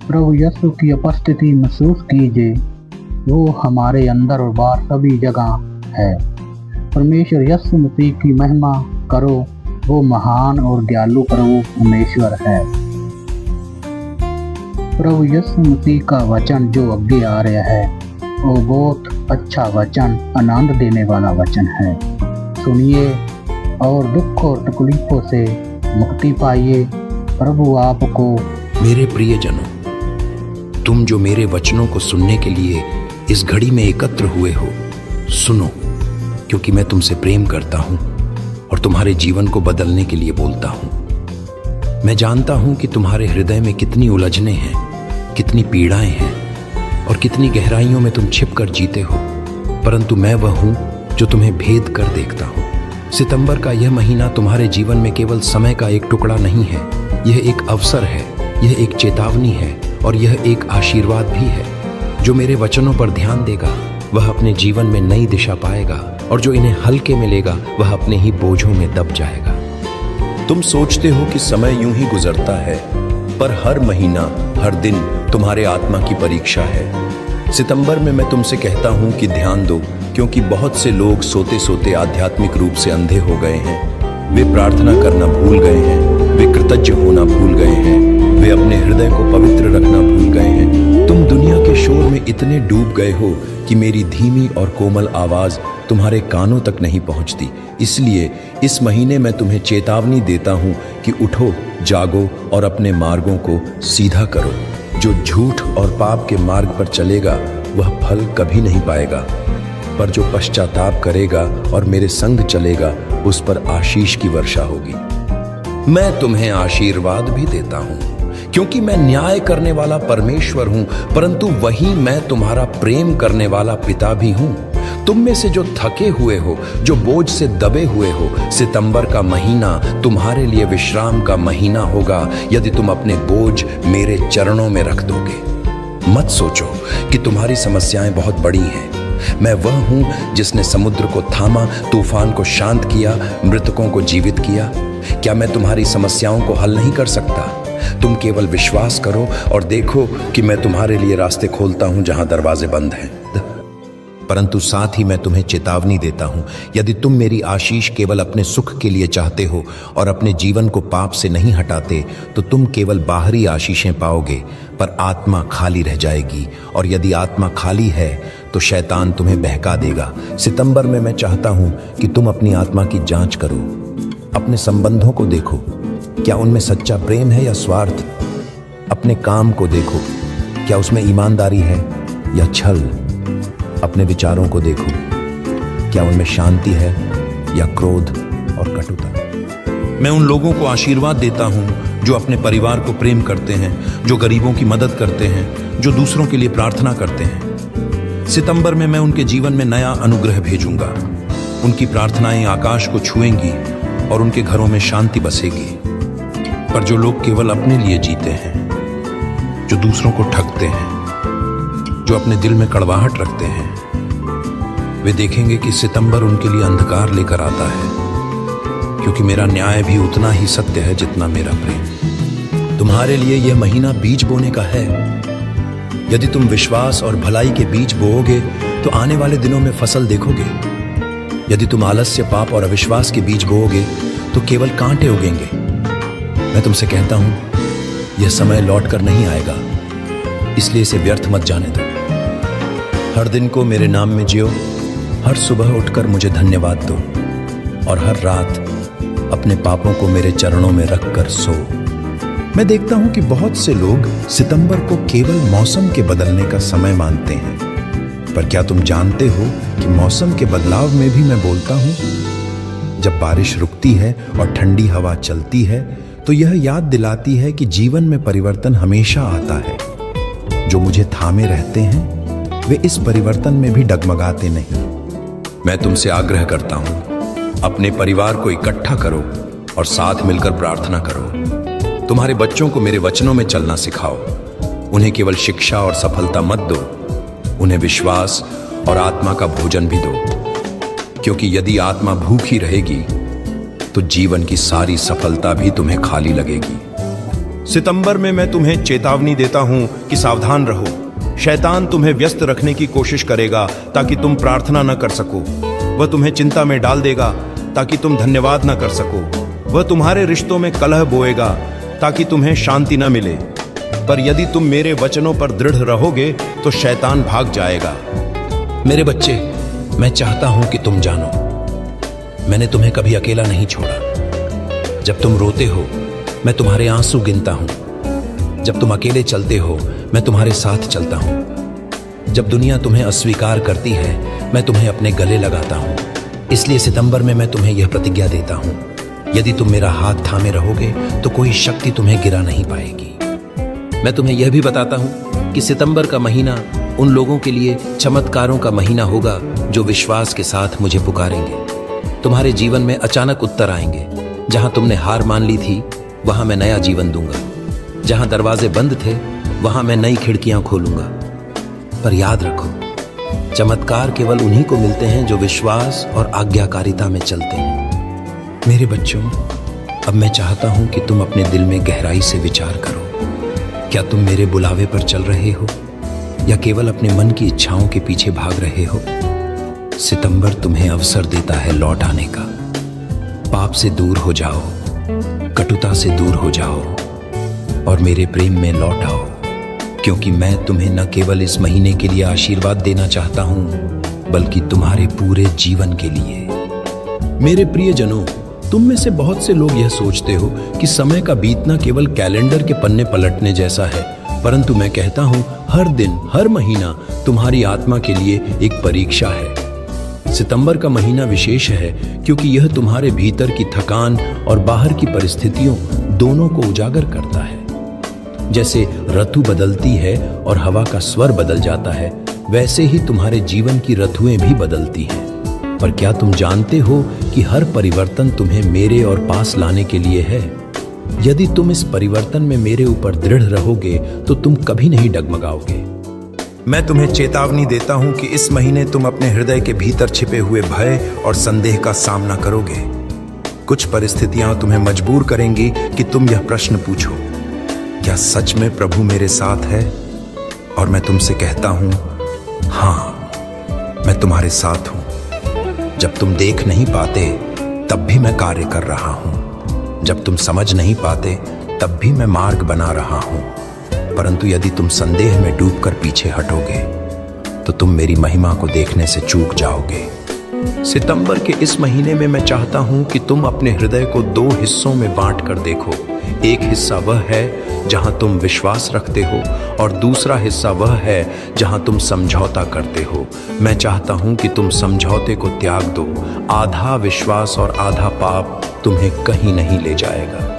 प्रभु यीशु की उपस्थिति महसूस कीजिए। वो हमारे अंदर और बाहर सभी जगह है। परमेश्वर यीशु मसीह की महिमा करो। वो महान और दयालु प्रभु परमेश्वर है। प्रभु यीशु मसीह का वचन जो आगे आ रहा है वो बहुत अच्छा वचन, आनंद देने वाला वचन है। सुनिए और दुख और तकलीफों से मुक्ति पाइए। प्रभु आपको। मेरे प्रियजनों, तुम जो मेरे वचनों को सुनने के लिए इस घड़ी में एकत्र हुए हो, सुनो, क्योंकि मैं तुमसे प्रेम करता हूं और तुम्हारे जीवन को बदलने के लिए बोलता हूं। मैं जानता हूं कि तुम्हारे हृदय में कितनी उलझनें हैं, कितनी पीड़ाएं हैं और कितनी गहराइयों में तुम छिप कर जीते हो, परंतु मैं वह हूं जो तुम्हें भेद कर देखता हूं। सितंबर का यह महीना तुम्हारे जीवन में केवल समय का एक टुकड़ा नहीं है, यह एक अवसर है, यह एक चेतावनी है और यह एक आशीर्वाद भी है। जो मेरे वचनों पर ध्यान देगा वह अपने जीवन में नई दिशा पाएगा और जो इन्हें हल्के में लेगा वह अपने ही बोझों में दब जाएगा। तुम सोचते हो कि समय यूं ही गुजरता है, पर हर महीना, हर दिन तुम्हारे आत्मा की परीक्षा है। सितंबर में मैं तुमसे कहता हूं कि ध्यान दो, क्योंकि बहुत से लोग सोते सोते आध्यात्मिक रूप से अंधे हो गए हैं। वे प्रार्थना करना भूल गए हैं, वे कृतज्ञ होना भूल गए हैं, वे अपने हृदय को पवित्र रखना भूल गए हैं। तुम दुनिया के शोर में इतने डूब गए हो कि मेरी धीमी और कोमल आवाज तुम्हारे कानों तक नहीं पहुंचती। इसलिए इस महीने मैं तुम्हें चेतावनी देता हूं कि उठो, जागो और अपने मार्गों को सीधा करो। जो झूठ और पाप के मार्ग पर चलेगा वह फल कभी नहीं पाएगा, पर जो पश्चाताप करेगा और मेरे संग चलेगा उस पर आशीष की वर्षा होगी। मैं तुम्हें आशीर्वाद भी देता हूं, क्योंकि मैं न्याय करने वाला परमेश्वर हूं, परंतु वही मैं तुम्हारा प्रेम करने वाला पिता भी हूं। तुम में से जो थके हुए हो, जो बोझ से दबे हुए हो, सितंबर का महीना तुम्हारे लिए विश्राम का महीना होगा यदि तुम अपने बोझ मेरे चरणों में रख दोगे। मत सोचो कि तुम्हारी समस्याएं बहुत बड़ी हैं। मैं वह हूं जिसने समुद्र को थामा, तूफान को शांत किया, मृतकों को जीवित किया। क्या मैं तुम्हारी समस्याओं को हल नहीं कर सकता? तुम केवल विश्वास करो और देखो कि मैं तुम्हारे लिए रास्ते खोलता हूं जहां दरवाजे बंद हैं। परंतु साथ ही मैं तुम्हें चेतावनी देता हूं, यदि तुम मेरी आशीष केवल अपने सुख के लिए चाहते हो और अपने जीवन को पाप से नहीं हटाते, तो तुम केवल बाहरी आशीषें पाओगे, पर आत्मा खाली रह जाएगी। और यदि आत्मा खाली है तो शैतान तुम्हें बहका देगा। सितंबर में मैं चाहता हूं कि तुम अपनी आत्मा की जांच करो, अपने संबंधों को देखो, क्या उनमें सच्चा प्रेम है या स्वार्थ? अपने काम को देखो, क्या उसमें ईमानदारी है या छल? अपने विचारों को देखो, क्या उनमें शांति है या क्रोध और कटुता? मैं उन लोगों को आशीर्वाद देता हूं जो अपने परिवार को प्रेम करते हैं, जो गरीबों की मदद करते हैं, जो दूसरों के लिए प्रार्थना करते हैं। सितंबर में मैं उनके जीवन में नया अनुग्रह भेजूंगा। उनकी प्रार्थनाएं आकाश को छुएंगी और उनके घरों में शांति बसेगी। पर जो लोग केवल अपने लिए जीते हैं, जो दूसरों को ठगते हैं, जो अपने दिल में कड़वाहट रखते हैं, वे देखेंगे कि सितंबर उनके लिए अंधकार लेकर आता है, क्योंकि मेरा न्याय भी उतना ही सत्य है जितना मेरा प्रेम। तुम्हारे लिए यह महीना बीज बोने का है। यदि तुम विश्वास और भलाई के बीज बोओगे तो आने वाले दिनों में फसल देखोगे। यदि तुम आलस्य, पाप और अविश्वास के बीज बोओगे तो केवल कांटे उगेंगे। मैं तुमसे कहता हूं, यह समय लौटकर नहीं आएगा, इसलिए इसे व्यर्थ मत जाने दो। हर दिन को मेरे नाम में जियो, हर सुबह उठकर मुझे धन्यवाद दो और हर रात अपने पापों को मेरे चरणों में रखकर सो। मैं देखता हूं कि बहुत से लोग सितंबर को केवल मौसम के बदलने का समय मानते हैं, पर क्या तुम जानते हो कि मौसम के बदलाव में भी मैं बोलता हूं? जब बारिश रुकती है और ठंडी हवा चलती है तो यह याद दिलाती है कि जीवन में परिवर्तन हमेशा आता है। जो मुझे थामे रहते हैं वे इस परिवर्तन में भी डगमगाते नहीं। मैं तुमसे आग्रह करता हूं, अपने परिवार को इकट्ठा करो और साथ मिलकर प्रार्थना करो। तुम्हारे बच्चों को मेरे वचनों में चलना सिखाओ। उन्हें केवल शिक्षा और सफलता मत दो, उन्हें विश्वास और आत्मा का भोजन भी दो, क्योंकि यदि आत्मा भूखी रहेगी तो जीवन की सारी सफलता भी तुम्हें खाली लगेगी। सितंबर में मैं तुम्हें चेतावनी देता हूं कि सावधान रहो। शैतान तुम्हें व्यस्त रखने की कोशिश करेगा ताकि तुम प्रार्थना न कर सको। वह तुम्हें चिंता में डाल देगा ताकि तुम धन्यवाद न कर सको। वह तुम्हारे रिश्तों में कलह बोएगा ताकि तुम्हें शांति न मिले। पर यदि तुम मेरे वचनों पर दृढ़ रहोगे तो शैतान भाग जाएगा। मेरे बच्चे, मैं चाहता हूं कि तुम जानो, मैंने तुम्हें कभी अकेला नहीं छोड़ा। जब तुम रोते हो, मैं तुम्हारे आंसू गिनता हूं। जब तुम अकेले चलते हो, मैं तुम्हारे साथ चलता हूं। जब दुनिया तुम्हें अस्वीकार करती है, मैं तुम्हें अपने गले लगाता हूं। इसलिए सितंबर में मैं तुम्हें यह प्रतिज्ञा देता हूं, यदि तुम मेरा हाथ थामे रहोगे तो कोई शक्ति तुम्हें गिरा नहीं पाएगी। मैं तुम्हें यह भी बताता हूं कि सितंबर का महीना उन लोगों के लिए चमत्कारों का महीना होगा जो विश्वास के साथ मुझे पुकारेंगे। तुम्हारे जीवन में अचानक उत्तर आएंगे। जहां तुमने हार मान ली थी, वहां मैं नया जीवन दूंगा। जहां दरवाजे बंद थे, वहां मैं नई खिड़कियां खोलूंगा। पर याद रखो, चमत्कार केवल उन्हीं को मिलते हैं जो विश्वास और आज्ञाकारिता में चलते हैं। मेरे बच्चों, अब मैं चाहता हूं कि तुम अपने दिल में गहराई से विचार करो। क्या तुम मेरे बुलावे पर चल रहे हो या केवल अपने मन की इच्छाओं के पीछे भाग रहे हो? सितंबर तुम्हें अवसर देता है लौट आने का। पाप से दूर हो जाओ, कटुता से दूर हो जाओ और मेरे प्रेम में लौट आओ, क्योंकि मैं तुम्हें न केवल इस महीने के लिए आशीर्वाद देना चाहता हूं, बल्कि तुम्हारे पूरे जीवन के लिए। मेरे प्रियजनों, तुम में से बहुत से लोग यह सोचते हो कि समय का बीतना केवल कैलेंडर के पन्ने पलटने जैसा है, परंतु मैं कहता हूं, हर दिन, हर महीना तुम्हारी आत्मा के लिए एक परीक्षा है। सितंबर का महीना विशेष है क्योंकि यह तुम्हारे भीतर की थकान और बाहर की परिस्थितियों दोनों को उजागर करता है। जैसे ऋतु बदलती है और हवा का स्वर बदल जाता है, वैसे ही तुम्हारे जीवन की ऋतुएं भी बदलती हैं। पर क्या तुम जानते हो कि हर परिवर्तन तुम्हें मेरे और पास लाने के लिए है? यदि तुम इस परिवर्तन में मेरे ऊपर दृढ़ रहोगे तो तुम कभी नहीं डगमगाओगे। मैं तुम्हें चेतावनी देता हूं कि इस महीने तुम अपने हृदय के भीतर छिपे हुए भय और संदेह का सामना करोगे। कुछ परिस्थितियां तुम्हें मजबूर करेंगी कि तुम यह प्रश्न पूछो, क्या सच में प्रभु मेरे साथ है? और मैं तुमसे कहता हूं, हाँ, मैं तुम्हारे साथ हूं। जब तुम देख नहीं पाते, तब भी मैं कार्य कर रहा हूं। जब तुम समझ नहीं पाते, तब भी मैं मार्ग बना रहा हूं। परंतु यदि तुम संदेह में डूबकर पीछे हटोगे, तो तुम मेरी महिमा को देखने से चूक जाओगे। सितंबर के इस महीने में मैं चाहता हूं कि तुम अपने हृदय को दो हिस्सों में बांट कर देखो। एक हिस्सा वह है जहां तुम विश्वास रखते हो और दूसरा हिस्सा वह है जहां तुम समझौता करते हो। मैं चाहता हूं कि तुम समझौते को त्याग दो। आधा विश्वास और आधा पाप तुम्हें कहीं नहीं ले जाएगा।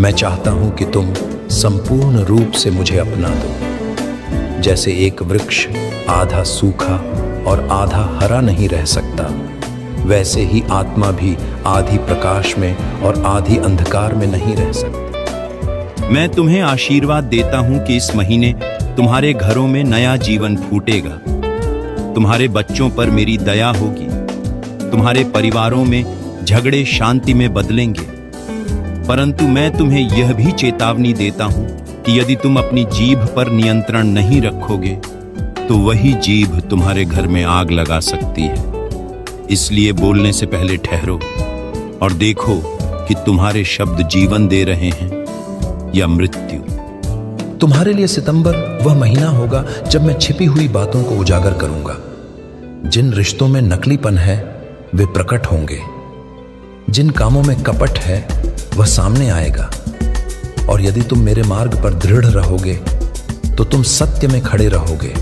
मैं चाहता हूं कि तुम संपूर्ण रूप से मुझे अपना दो। जैसे एक वृक्ष आधा सूखा और आधा हरा नहीं रह सकता, वैसे ही आत्मा भी आधी प्रकाश में और आधी अंधकार में नहीं रह सकती। मैं तुम्हें आशीर्वाद देता हूं कि इस महीने तुम्हारे घरों में नया जीवन फूटेगा। तुम्हारे बच्चों पर मेरी दया होगी। तुम्हारे परिवारों में झगड़े शांति में बदलेंगे। परंतु मैं तुम्हें यह भी चेतावनी देता हूं कि यदि तुम अपनी जीभ पर नियंत्रण नहीं रखोगे, तो वही जीभ तुम्हारे घर में आग लगा सकती है। इसलिए बोलने से पहले ठहरो और देखो कि तुम्हारे शब्द जीवन दे रहे हैं या मृत्यु। तुम्हारे लिए सितंबर वह महीना होगा जब मैं छिपी हुई बातों को उजागर करूंगा। जिन रिश्तों में नकलीपन है, वे प्रकट होंगे। जिन कामों में कपट है, वह सामने आएगा। और यदि तुम मेरे मार्ग पर दृढ़ रहोगे, तो तुम सत्य में खड़े रहोगे,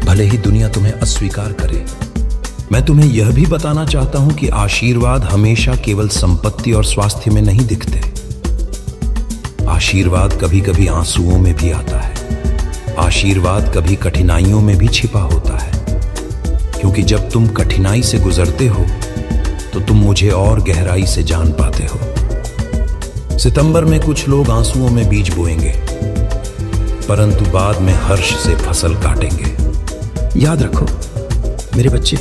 भले ही दुनिया तुम्हें अस्वीकार करे। मैं तुम्हें यह भी बताना चाहता हूं कि आशीर्वाद हमेशा केवल संपत्ति और स्वास्थ्य में नहीं दिखते। आशीर्वाद कभी कभी आंसुओं में भी आता है। आशीर्वाद कभी कठिनाइयों में भी छिपा होता है, क्योंकि जब तुम कठिनाई से गुजरते हो तो तुम मुझे और गहराई से जान पाते हो। सितंबर में कुछ लोग आंसुओं में बीज बोएंगे, परंतु बाद में हर्ष से फसल काटेंगे। याद रखो मेरे बच्चे,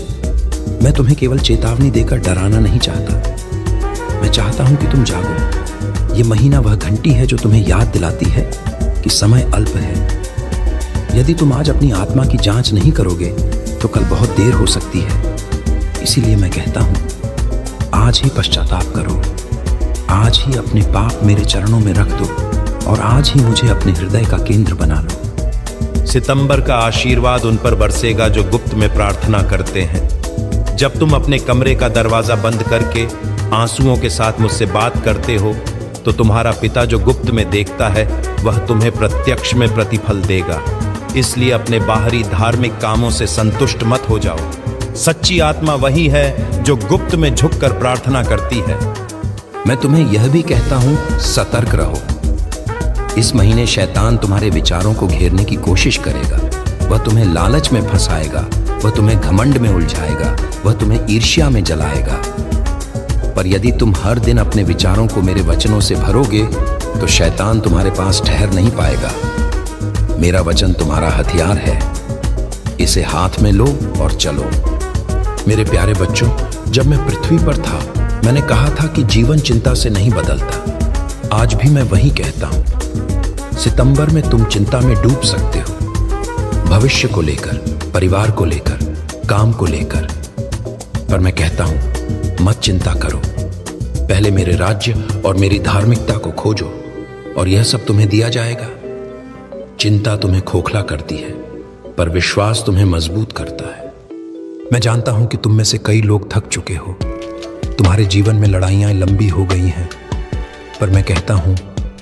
मैं तुम्हें केवल चेतावनी देकर डराना नहीं चाहता। मैं चाहता हूं कि तुम जागो, ये महीना वह घंटी है जो तुम्हें याद दिलाती है कि समय अल्प है। यदि तुम आज अपनी आत्मा की जांच नहीं करोगे तो कल बहुत देर हो सकती है। इसीलिए मैं कहता हूं, आज ही पश्चाताप करो, आज ही अपने पाप मेरे चरणों में रख दो और आज ही मुझे अपने हृदय का केंद्र बना लो। सितंबर का आशीर्वाद उन पर बरसेगा जो गुप्त में प्रार्थना करते हैं। जब तुम अपने कमरे का दरवाजा बंद करके आंसुओं के साथ मुझसे बात करते हो तो तुम्हारा पिता जो गुप्त में देखता है वह तुम्हें प्रत्यक्ष में प्रतिफल देगा। इसलिए अपने बाहरी धार्मिक कामों से संतुष्ट मत हो जाओ। सच्ची आत्मा वही है जो गुप्त में झुककर प्रार्थना करती है। मैं तुम्हें यह भी कहता हूं, सतर्क रहो। इस महीने शैतान तुम्हारे विचारों को घेरने की कोशिश करेगा। वह तुम्हें लालच में फंसाएगा, वह तुम्हें घमंड में उलझाएगा, वह तुम्हें ईर्ष्या में जलाएगा। पर यदि तुम हर दिन अपने विचारों को मेरे वचनों से भरोगे तो शैतान तुम्हारे पास ठहर नहीं पाएगा। मेरा वचन तुम्हारा हथियार है, इसे हाथ में लो और चलो। मेरे प्यारे बच्चों, जब मैं पृथ्वी पर था मैंने कहा था कि जीवन चिंता से नहीं बदलता। आज भी मैं वही कहता हूं। सितंबर में तुम चिंता में डूब सकते हो, भविष्य को लेकर, परिवार को लेकर, काम को लेकर। पर मैं कहता हूं, मत चिंता करो। पहले मेरे राज्य और मेरी धार्मिकता को खोजो और यह सब तुम्हें दिया जाएगा। चिंता तुम्हें खोखला करती है पर विश्वास तुम्हें मजबूत करता है। मैं जानता हूं कि तुम में से कई लोग थक चुके हो। तुम्हारे जीवन में लड़ाइयां लंबी हो गई हैं, पर मैं कहता हूं,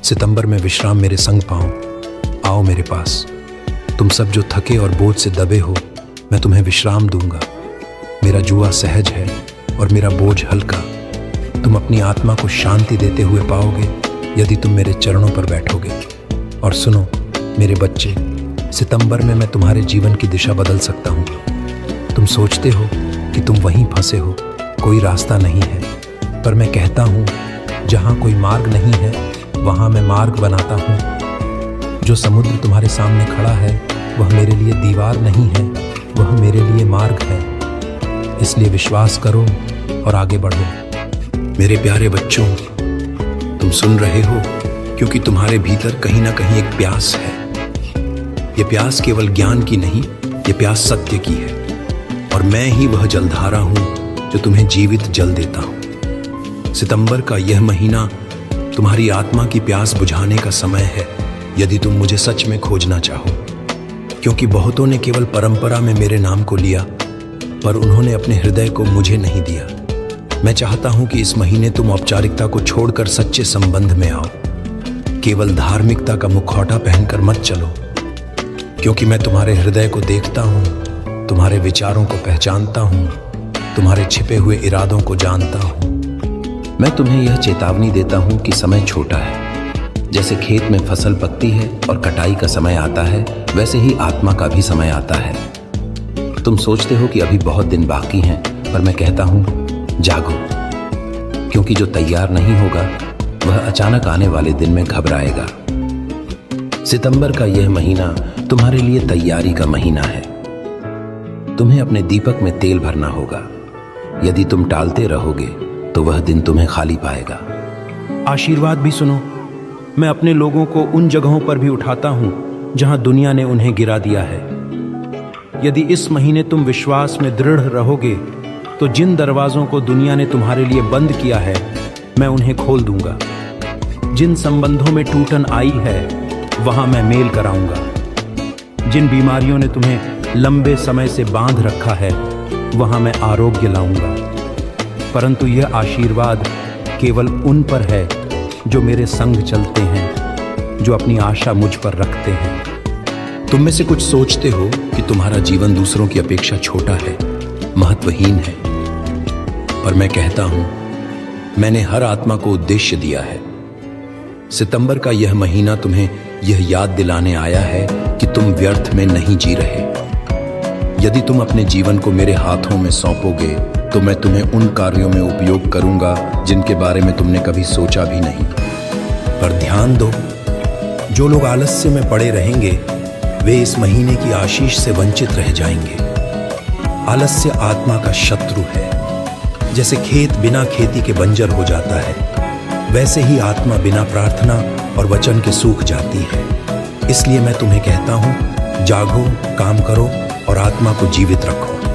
सितंबर में विश्राम मेरे संग पाओ। आओ मेरे पास। तुम सब जो थके और बोझ से दबे हो, मैं तुम्हें विश्राम दूंगा। मेरा जुआ सहज है और मेरा बोझ हल्का। तुम अपनी आत्मा को शांति देते हुए पाओगे यदि तुम मेरे चरणों पर बैठोगे। और सुनो मेरे बच्चे, सितंबर में मैं तुम्हारे जीवन की दिशा बदल सकता हूँ। तुम सोचते हो कि तुम वहीं फंसे हो, कोई रास्ता नहीं है, पर मैं कहता हूँ, जहाँ कोई मार्ग नहीं है वहाँ मैं मार्ग बनाता हूँ। जो समुद्र तुम्हारे सामने खड़ा है वह मेरे लिए दीवार नहीं है, वह मेरे लिए मार्ग है। इसलिए विश्वास करो और आगे बढ़ो। मेरे प्यारे बच्चों, तुम सुन रहे हो क्योंकि तुम्हारे भीतर कहीं ना कहीं एक प्यास है। ये प्यास केवल ज्ञान की नहीं, ये प्यास सत्य की है। और मैं ही वह जलधारा हूं जो तुम्हें जीवित जल देता हूं। सितंबर का यह महीना तुम्हारी आत्मा की प्यास बुझाने का समय है, यदि तुम मुझे सच में खोजना चाहो। क्योंकि बहुतों ने केवल परंपरा में मेरे नाम को लिया, पर उन्होंने अपने हृदय को मुझे नहीं दिया। मैं चाहता हूं कि इस महीने तुम औपचारिकता को छोड़कर सच्चे संबंध में आओ। केवल धार्मिकता का मुखौटा पहनकर मत चलो, क्योंकि मैं तुम्हारे हृदय को देखता हूं, तुम्हारे विचारों को पहचानता हूं, तुम्हारे छिपे हुए इरादों को जानता हूं। मैं तुम्हें यह चेतावनी देता हूं कि समय छोटा है। जैसे खेत में फसल पकती है और कटाई का समय आता है, वैसे ही आत्मा का भी समय आता है। तुम सोचते हो कि अभी बहुत दिन बाकी हैं, पर मैं कहता हूं, जागो, क्योंकि जो तैयार नहीं होगा वह अचानक आने वाले दिन में घबराएगा। सितंबर का यह महीना तुम्हारे लिए तैयारी का महीना है। तुम्हें अपने दीपक में तेल भरना होगा। यदि तुम टालते रहोगे तो वह दिन तुम्हें खाली पाएगा। आशीर्वाद भी सुनो। मैं अपने लोगों को उन जगहों पर भी उठाता हूं जहां दुनिया ने उन्हें गिरा दिया है। यदि इस महीने तुम विश्वास में दृढ़ रहोगे तो जिन दरवाजों को दुनिया ने तुम्हारे लिए बंद किया है, मैं उन्हें खोल दूंगा। जिन संबंधों में टूटन आई है वहां मैं मेल कराऊंगा। जिन बीमारियों ने तुम्हें लंबे समय से बांध रखा है वहां मैं आरोग्य लाऊंगा। परंतु यह आशीर्वाद केवल उन पर है जो मेरे संग चलते हैं, जो अपनी आशा मुझ पर रखते हैं। तुम में से कुछ सोचते हो कि तुम्हारा जीवन दूसरों की अपेक्षा छोटा है, महत्वहीन है, पर मैं कहता हूं, मैंने हर आत्मा को उद्देश्य दिया है। सितंबर का यह महीना तुम्हें यह याद दिलाने आया है कि तुम व्यर्थ में नहीं जी रहे। यदि तुम अपने जीवन को मेरे हाथों में सौंपोगे तो मैं तुम्हें उन कार्यों में उपयोग करूंगा जिनके बारे में तुमने कभी सोचा भी नहीं। पर ध्यान दो, जो लोग आलस्य में पड़े रहेंगे वे इस महीने की आशीष से वंचित रह जाएंगे। आलस्य आत्मा का शत्रु है। जैसे खेत बिना खेती के बंजर हो जाता है, वैसे ही आत्मा बिना प्रार्थना और वचन के सूख जाती है। इसलिए मैं तुम्हें कहता हूं, जागो, काम करो और आत्मा को जीवित रखो।